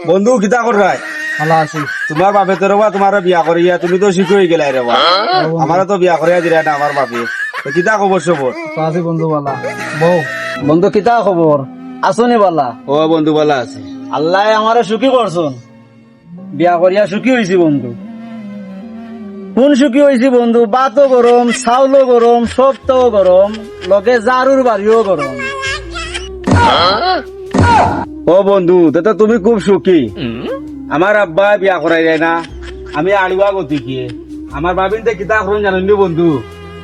বন্ধু কিতা কর রায় ভালো আছি। তোমার বাপে তো রবা তোমার বিয়া করিয়া তুমি তো শিখ হয়ে গেলাই রেবা আমার তো বিয়া করিয়া দিলা না আমার বাপে তো কিতা খবর সবর তো আছি বন্ধু বালা। বউ বন্ধু কিতা খবর আসনি বালা? ও বন্ধু বলা আছে আল্লাহ আমারে সুখী করছুন, বিয়া করিয়া সুখী হয়েছি বন্ধু। কোন সুখী হয়েছি বন্ধু? ভাতও গরম, চাউলও গরম, সবটাও গরম, লগে জারুর বাড়িও গরম। ও বন্ধু তো তুমি খুব সুখী। আমার আব্বা বিয়া করাই যায় না, আমি আড়ুয়া গতি কি আমার বাবিন তে কিতা করুন জানেন বন্ধু,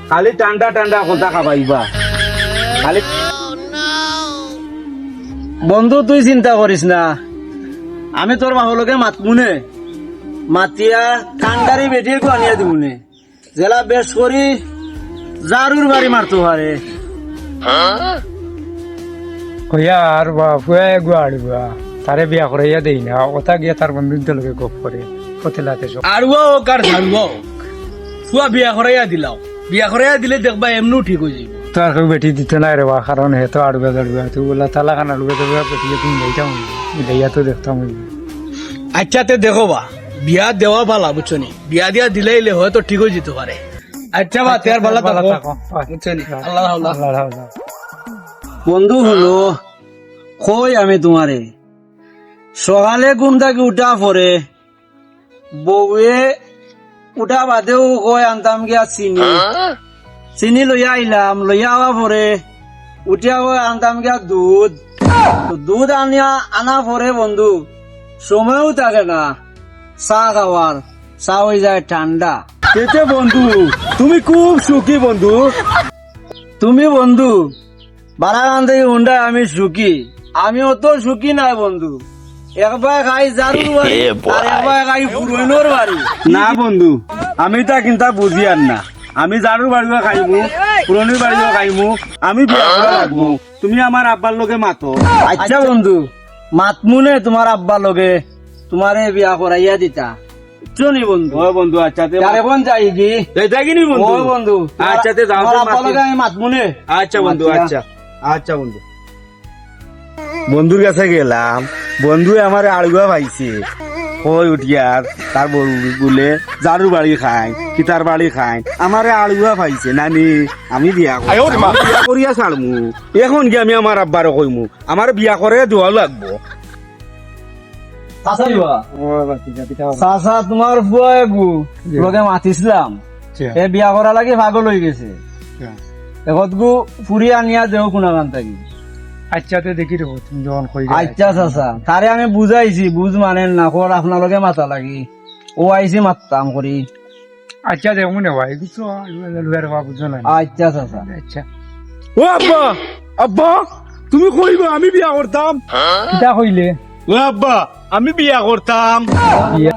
খালি ঠান্ডা ঠান্ডা কথা খাবাইবা খালি। বন্ধু তুই চিন্তা করিস না, আমি তোর বাহলকে মাতমুনে মাতিয়া কান্ডারি বেটিয়ে আনিয়া দিমুনে, জেলা বেশ করি জারুর বাড়ি মারতো পারে। আর বাপুয়া এগো আড়ুয়া তারে বিয়া করাইয়া দেই না, ওটা গিয়া তার বন্ধুদের লগে গপ করে কতেলাতে সব। আড়ুয়া হোক আর ঝাড়ুয়া হোক, ফুয়া বিয়া করাইয়া দিলাও, বিয়া করাইয়া দিলে দেখবা এমনিও ঠিক হয়ে যাবে। তো আর কেউ বেটি দিতে নাই রে বা, কারণ হে তো আড়ুয়া দাড়ুয়া তুই বলা তালা খানা আড়ুয়া দাড়ুয়া বেটিয়ে তুমি লইতাম লইয়া তো দেখতাম। আচ্ছাতে দেখো বা বিয়া দেওয়া ভালা বুঝছো নি, বিয়া দিয়া দিলে হয়তো ঠিক হয়ে যেতে পারে। আচ্ছা বা তের ভালো থাকো বুঝছো নি। আল্লাহ আল্লাহ। আল্লাহ বন্ধু হলো কই আমি তোমারে সকালে ঘুম থেকে উঠা পরে বউয়ে উঠা বাদেও কই আনতাম গিয়া চিনি, চিনি লইয়া আইলাম, লইয়া আওয়া পরে উঠিয়া কই আনতাম গিয়া দুধ, তো দুধ আনিয়া আনা পরে বন্ধু সময়ও থাকে না চাহ খাওয়ার, চাহ হয়ে যায় ঠান্ডা। কেতে বন্ধু তুমি খুব সুখী বন্ধু। তুমি বন্ধু বারাগান থেকে হুন্ডা আমি সুখী, আমি অত সুখী নাই বন্ধু। একবার খাই জারুর বাড়ি আর একবার খাই পুরনোর বাড়ি। না বন্ধু আমি তা কিন্তু বুঝি আর না, আমি জারুর বাড়িও খাইমু পুরনির বাড়িও খাইমু, আমি বিয়া করা লাগবো, তুমি আমার আব্বার লোকে মাতো। আচ্ছা বন্ধু মাতমুনে তোমার আব্বা লগে তোমারে বিয়া করাইয়া দিতা চনি বন্ধু। ও বন্ধু আচ্ছা আর এখন যাই কি যাইতাগিনি বন্ধু। ও বন্ধু আচ্ছা তে যাও তোমার তো আব্বা লগে আমি মাতমুনে। আচ্ছা বন্ধু আচ্ছা আচ্ছা বন্ধু। বন্ধুর কাছে গেলাম, বন্ধু আমার আড়ুয়া পাইছে, ওই উঠিয়ার তার বলে জারু বাড়ি খাই কি তার বাড়ি খাই, আমার আড়ুয়া পাইছে নানি আমি বিয়া করিয়া ছাড়মু, এখন কি আমি আমার আব্বারও কইমু আমার বিয়া করে দেওয়া লাগবো। চাচা তোমার ফুয়া গু লগে মাতিছিলাম, এ বিয়া করা লাগে পাগল হয়ে গেছে, এখন গু ফুরি আনিয়া দেও কোনাগান থাকি। আচ্ছা তো দেখি রে তুমি যখন কই আচ্ছা চাচা তারে আমি বুঝাইছি, বুঝ মানেন না কর আপনার মাতা লাগি, ও আইসি মাততাম করি। আচ্ছা দেখো মনে ভাই কিছু লুয়ার বাবু জানা। আচ্ছা চাচা। আচ্ছা ও আব্বা আব্বা তুমি কইবা আমি বিয়া করতাম? কিটা কইলে? ও আব্বা আমি বিয়া করতাম। বিয়া